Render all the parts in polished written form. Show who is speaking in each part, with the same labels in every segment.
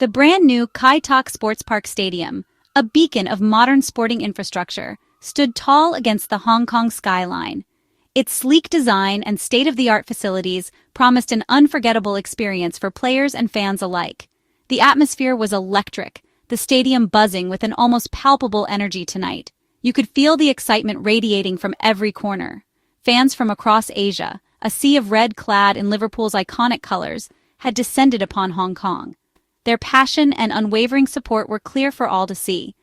Speaker 1: The brand-new Kai Tak Sports Park Stadium, a beacon of modern sporting infrastructure, stood tall against the Hong Kong skyline. Its sleek design and state-of-the-art facilities promised an unforgettable experience for players and fans alike. The atmosphere was electric, the stadium buzzing with an almost palpable energy tonight. You could feel the excitement radiating from every corner. Fans from across Asia, a sea of red clad in Liverpool's iconic colors, had descended upon Hong Kong. Their passion and unwavering support were clear for all to see.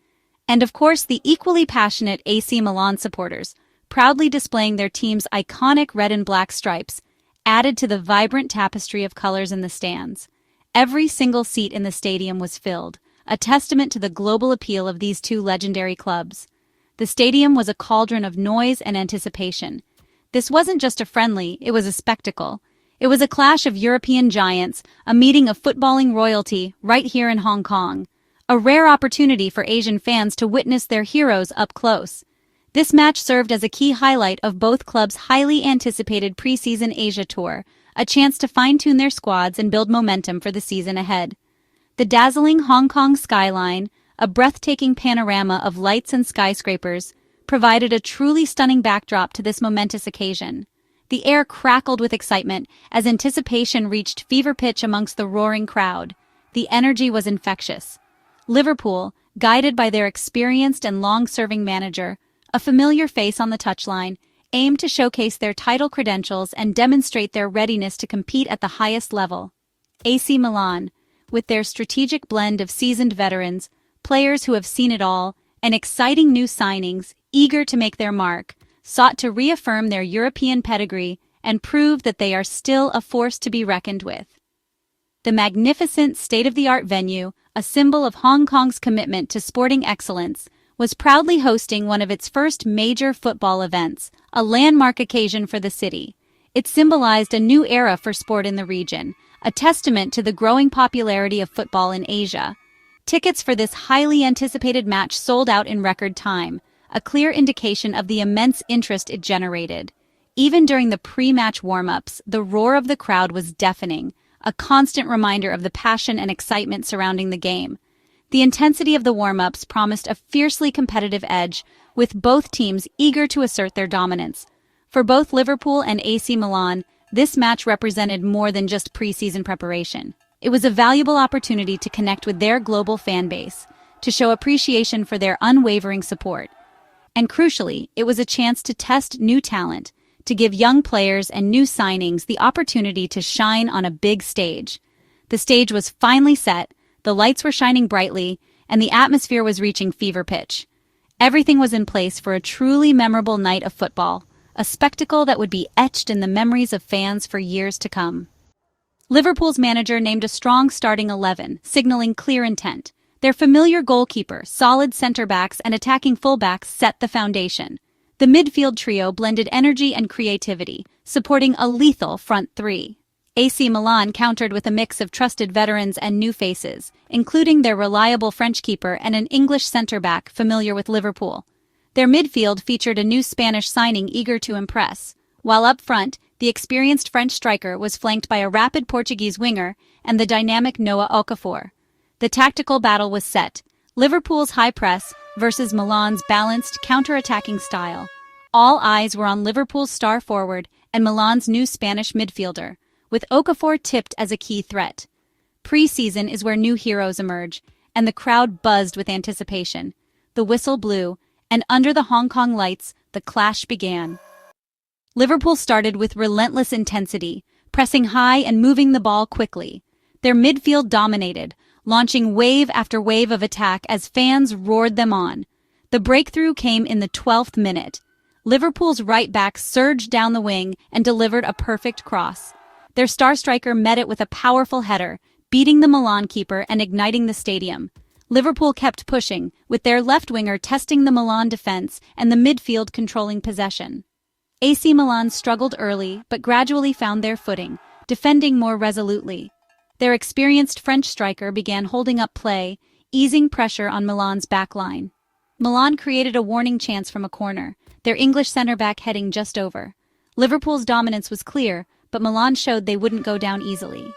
Speaker 1: And of course, the equally passionate AC Milan supporters, proudly displaying their team's iconic red and black stripes, added to the vibrant tapestry of colors in the stands. Every single seat in the stadium was filled, a testament to the global appeal of these two legendary clubs. The stadium was a cauldron of noise and anticipation. This wasn't just a friendly, it was a spectacle. It was a clash of European giants, a meeting of footballing royalty right here in Hong Kong. A rare opportunity for Asian fans to witness their heroes up close. This match served as a key highlight of both clubs' highly anticipated preseason Asia tour, a chance to fine-tune their squads and build momentum for the season ahead. The dazzling Hong Kong skyline, a breathtaking panorama of lights and skyscrapers, provided a truly stunning backdrop to this momentous occasion. The air crackled with excitement as anticipation reached fever pitch amongst the roaring crowd. The energy was infectious. Liverpool, guided by their experienced and long-serving manager, a familiar face on the touchline, aimed to showcase their title credentials and demonstrate their readiness to compete at the highest level. AC Milan, with their strategic blend of seasoned veterans, players who have seen it all, and exciting new signings, eager to make their mark, sought to reaffirm their European pedigree and prove that they are still a force to be reckoned with. The magnificent state-of-the-art venue, a symbol of Hong Kong's commitment to sporting excellence, was proudly hosting one of its first major football events, a landmark occasion for the city. It symbolized a new era for sport in the region, a testament to the growing popularity of football in Asia. Tickets for this highly anticipated match sold out in record time, a clear indication of the immense interest it generated. Even during the pre-match warm-ups, the roar of the crowd was deafening, a constant reminder of the passion and excitement surrounding the game. The intensity of the warm-ups promised a fiercely competitive edge, with both teams eager to assert their dominance. For both Liverpool and AC Milan, this match represented more than just preseason preparation. It was a valuable opportunity to connect with their global fan base, to show appreciation for their unwavering support. And crucially, it was a chance to test new talent, to give young players and new signings the opportunity to shine on a big stage. The stage was finally set, the lights were shining brightly, and the atmosphere was reaching fever pitch. Everything was in place for a truly memorable night of football, a spectacle that would be etched in the memories of fans for years to come. Liverpool's manager named a strong starting 11, signaling clear intent. Their familiar goalkeeper, solid centre-backs, and attacking full-backs set the foundation. The midfield trio blended energy and creativity, supporting a lethal front three. AC Milan countered with a mix of trusted veterans and new faces, including their reliable French keeper and an English centre-back familiar with Liverpool. Their midfield featured a new Spanish signing eager to impress, while up front, the experienced French striker was flanked by a rapid Portuguese winger and the dynamic Noah Okafor. The tactical battle was set, Liverpool's high press versus Milan's balanced counter-attacking style. All eyes were on Liverpool's star forward and Milan's new Spanish midfielder, with Okafor tipped as a key threat. Pre-season is where new heroes emerge, and the crowd buzzed with anticipation. The whistle blew, and under the Hong Kong lights, the clash began. Liverpool started with relentless intensity, pressing high and moving the ball quickly. Their midfield dominated, launching wave after wave of attack as fans roared them on. The breakthrough came in the 12th minute. Liverpool's right back surged down the wing and delivered a perfect cross. Their star striker met it with a powerful header, beating the Milan keeper and igniting the stadium. Liverpool kept pushing, with their left winger testing the Milan defense and the midfield controlling possession. AC Milan struggled early but gradually found their footing, defending more resolutely. Their experienced French striker began holding up play, easing pressure on Milan's backline. Milan created a warning chance from a corner, their English centre-back heading just over. Liverpool's dominance was clear, but Milan showed they wouldn't go down easily.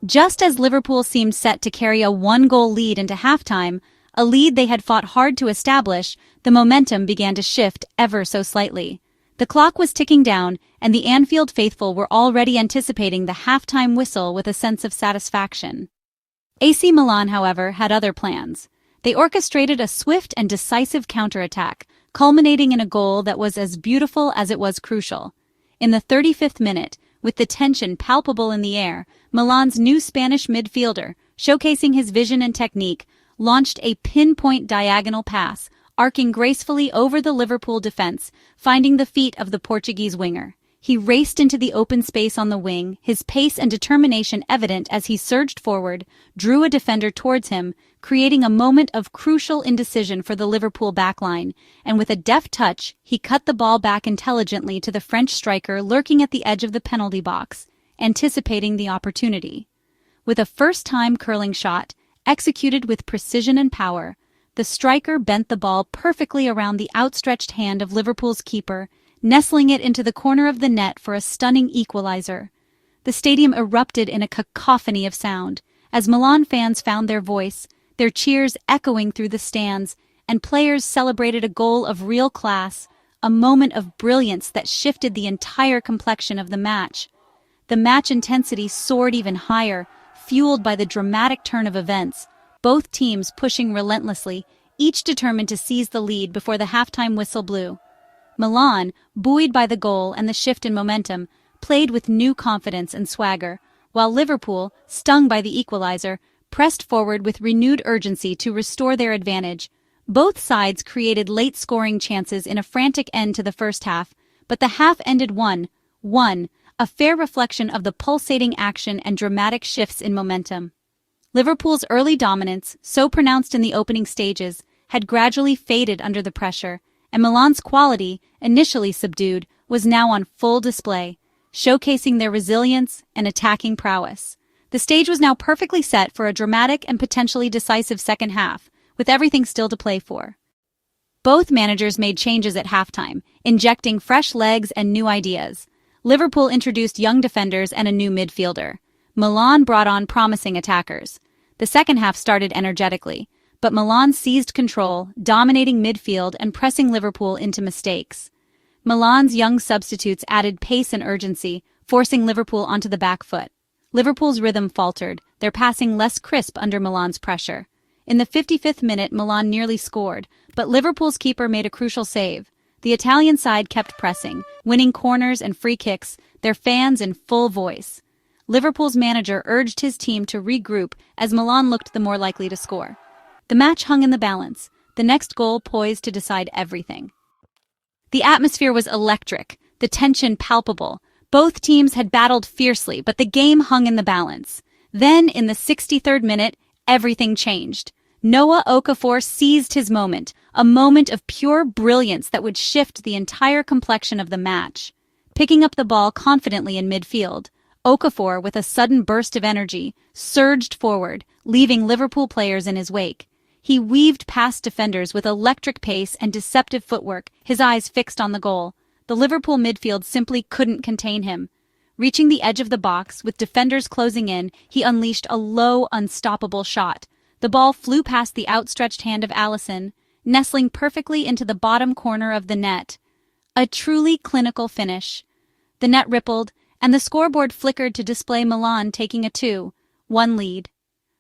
Speaker 1: Just as Liverpool seemed set to carry a one-goal lead into halftime, a lead they had fought hard to establish, the momentum began to shift ever so slightly. The clock was ticking down, and the Anfield faithful were already anticipating the halftime whistle with a sense of satisfaction. AC Milan, however, had other plans. They orchestrated a swift and decisive counterattack, culminating in a goal that was as beautiful as it was crucial. In the 35th minute, with the tension palpable in the air, Milan's new Spanish midfielder, showcasing his vision and technique, launched a pinpoint diagonal pass, arcing gracefully over the Liverpool defense, finding the feet of the Portuguese winger. He raced into the open space on the wing, his pace and determination evident as he surged forward, drew a defender towards him, creating a moment of crucial indecision for the Liverpool backline, and with a deft touch, he cut the ball back intelligently to the French striker lurking at the edge of the penalty box, anticipating the opportunity. With a first-time curling shot, executed with precision and power, the striker bent the ball perfectly around the outstretched hand of Liverpool's keeper, nestling it into the corner of the net for a stunning equalizer. The stadium erupted in a cacophony of sound, as Milan fans found their voice, their cheers echoing through the stands, and players celebrated a goal of real class, a moment of brilliance that shifted the entire complexion of the match. The match intensity soared even higher, fueled by the dramatic turn of events, both teams pushing relentlessly, each determined to seize the lead before the halftime whistle blew. Milan, buoyed by the goal and the shift in momentum, played with new confidence and swagger, while Liverpool, stung by the equalizer, pressed forward with renewed urgency to restore their advantage. Both sides created late-scoring chances in a frantic end to the first half, but the half ended 1-1, a fair reflection of the pulsating action and dramatic shifts in momentum. Liverpool's early dominance, so pronounced in the opening stages, had gradually faded under the pressure, and Milan's quality, initially subdued, was now on full display, showcasing their resilience and attacking prowess. The stage was now perfectly set for a dramatic and potentially decisive second half, with everything still to play for. Both managers made changes at halftime, injecting fresh legs and new ideas. Liverpool introduced young defenders and a new midfielder. Milan brought on promising attackers. The second half started energetically, but Milan seized control, dominating midfield and pressing Liverpool into mistakes. Milan's young substitutes added pace and urgency, forcing Liverpool onto the back foot. Liverpool's rhythm faltered, their passing less crisp under Milan's pressure. In the 55th minute, Milan nearly scored, but Liverpool's keeper made a crucial save. The Italian side kept pressing, winning corners and free kicks, their fans in full voice. Liverpool's manager urged his team to regroup as Milan looked the more likely to score. The match hung in the balance, the next goal poised to decide everything. The atmosphere was electric, the tension palpable. Both teams had battled fiercely, but the game hung in the balance. Then, in the 63rd minute, everything changed. Noah Okafor seized his moment, a moment of pure brilliance that would shift the entire complexion of the match. Picking up the ball confidently in midfield, Okafor, with a sudden burst of energy, surged forward, leaving Liverpool players in his wake. He weaved past defenders with electric pace and deceptive footwork, his eyes fixed on the goal. The Liverpool midfield simply couldn't contain him. Reaching the edge of the box, with defenders closing in, he unleashed a low, unstoppable shot. The ball flew past the outstretched hand of Alisson, nestling perfectly into the bottom corner of the net. A truly clinical finish. The net rippled, and the scoreboard flickered to display Milan taking a 2-1 lead.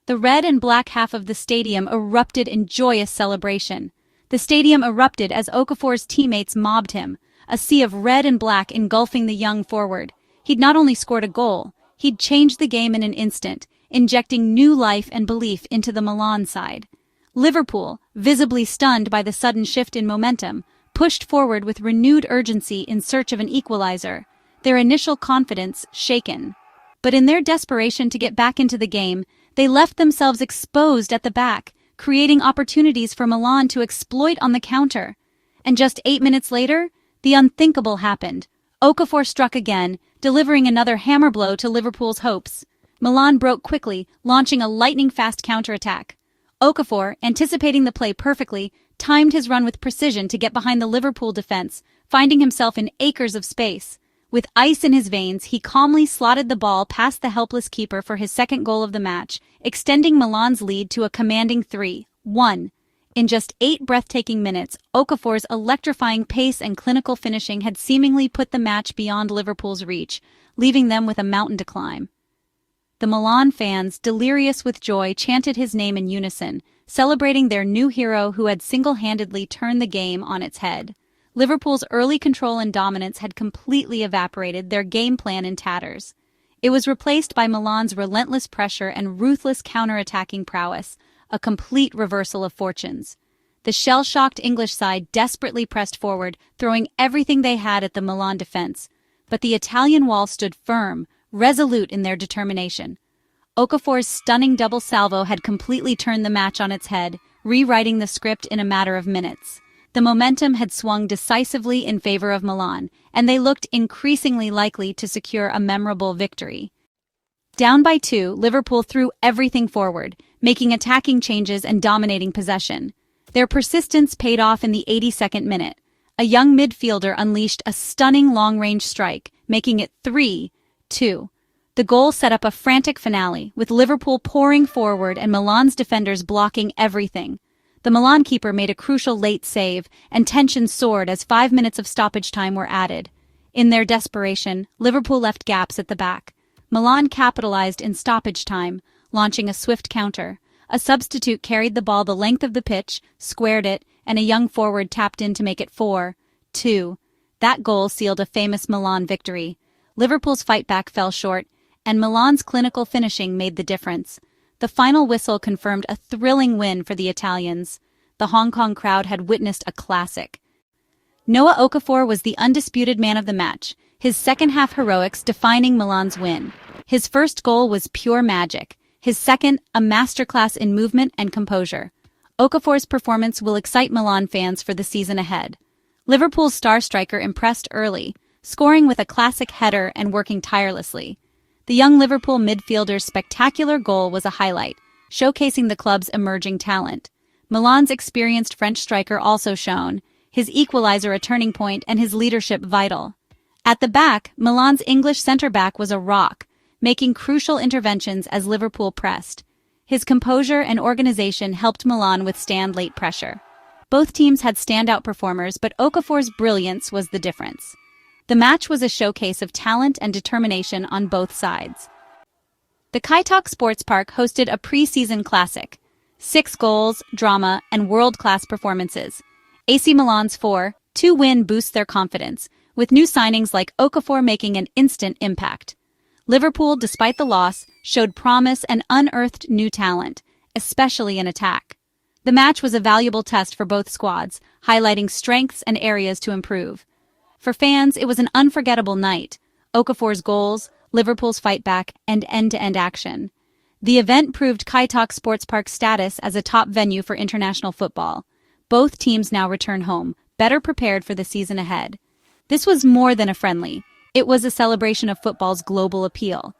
Speaker 1: The red and black half of the stadium erupted in joyous celebration. The stadium erupted as Okafor's teammates mobbed him, a sea of red and black engulfing the young forward. He'd not only scored a goal, he'd changed the game in an instant, injecting new life and belief into the Milan side. Liverpool, visibly stunned by the sudden shift in momentum, pushed forward with renewed urgency in search of an equalizer, their initial confidence shaken. But in their desperation to get back into the game, they left themselves exposed at the back, creating opportunities for Milan to exploit on the counter. And just 8 minutes later, the unthinkable happened. Okafor struck again, delivering another hammer blow to Liverpool's hopes. Milan broke quickly, launching a lightning-fast counterattack. Okafor, anticipating the play perfectly, timed his run with precision to get behind the Liverpool defense, finding himself in acres of space. With ice in his veins, he calmly slotted the ball past the helpless keeper for his second goal of the match, extending Milan's lead to a commanding 3-1. In just 8 breathtaking minutes, Okafor's electrifying pace and clinical finishing had seemingly put the match beyond Liverpool's reach, leaving them with a mountain to climb. The Milan fans, delirious with joy, chanted his name in unison, celebrating their new hero who had single-handedly turned the game on its head. Liverpool's early control and dominance had completely evaporated, their game plan in tatters. It was replaced by Milan's relentless pressure and ruthless counter-attacking prowess, a complete reversal of fortunes. The shell-shocked English side desperately pressed forward, throwing everything they had at the Milan defense. But the Italian wall stood firm, resolute in their determination. Okafor's stunning double salvo had completely turned the match on its head, rewriting the script in a matter of minutes. The momentum had swung decisively in favor of Milan, and they looked increasingly likely to secure a memorable victory. Down by 2, Liverpool threw everything forward, making attacking changes and dominating possession. Their persistence paid off in the 82nd minute. A young midfielder unleashed a stunning long-range strike, making it 3-2. The goal set up a frantic finale, with Liverpool pouring forward and Milan's defenders blocking everything. The Milan keeper made a crucial late save, and tension soared as 5 minutes of stoppage time were added. In their desperation, Liverpool left gaps at the back. Milan capitalized in stoppage time, launching a swift counter. A substitute carried the ball the length of the pitch, squared it, and a young forward tapped in to make it 4-2. That goal sealed a famous Milan victory. Liverpool's fightback fell short, and Milan's clinical finishing made the difference. The final whistle confirmed a thrilling win for the Italians. The Hong Kong crowd had witnessed a classic. Noah Okafor was the undisputed man of the match, his second-half heroics defining Milan's win. His first goal was pure magic, his second a masterclass in movement and composure. Okafor's performance will excite Milan fans for the season ahead. Liverpool's star striker impressed early, scoring with a classic header and working tirelessly. The young Liverpool midfielder's spectacular goal was a highlight, showcasing the club's emerging talent. Milan's experienced French striker also shone, his equalizer a turning point and his leadership vital. At the back, Milan's English centre-back was a rock, making crucial interventions as Liverpool pressed. His composure and organization helped Milan withstand late pressure. Both teams had standout performers, but Okafor's brilliance was the difference. The match was a showcase of talent and determination on both sides. The Kaitok Sports Park hosted a preseason classic. 6 goals, drama, and world-class performances. AC Milan's 4-2 win boosts their confidence, with new signings like Okafor making an instant impact. Liverpool, despite the loss, showed promise and unearthed new talent, especially in attack. The match was a valuable test for both squads, highlighting strengths and areas to improve. For fans, it was an unforgettable night. Okafor's goals, Liverpool's fightback, and end-to-end action. The event proved Kaitok Sports Park's status as a top venue for international football. Both teams now return home, better prepared for the season ahead. This was more than a friendly. It was a celebration of football's global appeal.